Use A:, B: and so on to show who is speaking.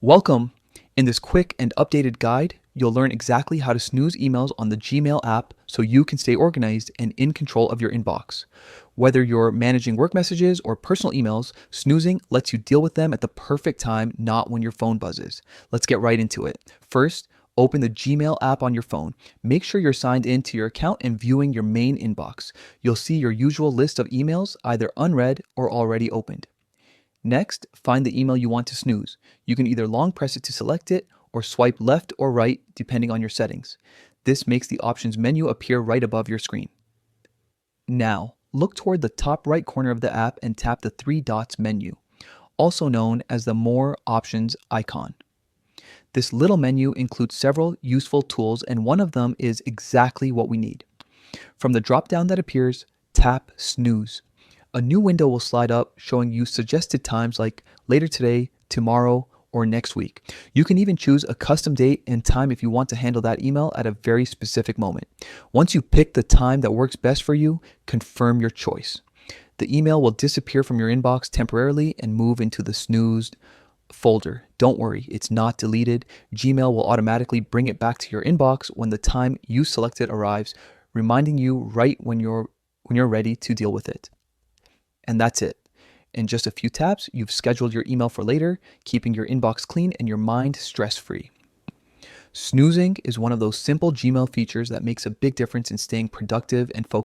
A: Welcome! In this quick and updated guide, you'll learn exactly how to snooze emails on the Gmail app so you can stay organized and in control of your inbox. Whether you're managing work messages or personal emails, snoozing lets you deal with them at the perfect time, not when your phone buzzes. Let's get right into it. First, open the Gmail app on your phone. Make sure you're signed in to your account and viewing your main inbox. You'll see your usual list of emails either unread or already opened. Next, find the email you want to snooze. You can either long press it to select it or swipe left or right depending on your settings. This makes the options menu appear right above your screen. Now, look toward the top right corner of the app and tap the three dots menu, also known as the More Options icon. This little menu includes several useful tools, and one of them is exactly what we need. From the drop-down that appears, tap Snooze. A new window will slide up showing you suggested times like later today, tomorrow, or next week. You can even choose a custom date and time if you want to handle that email at a very specific moment. Once you pick the time that works best for you, confirm your choice. The email will disappear from your inbox temporarily and move into the snoozed folder. Don't worry, it's not deleted. Gmail will automatically bring it back to your inbox when the time you selected arrives, reminding you right when you're ready to deal with it. And that's it. In just a few taps, you've scheduled your email for later, keeping your inbox clean and your mind stress-free. Snoozing is one of those simple Gmail features that makes a big difference in staying productive and focused.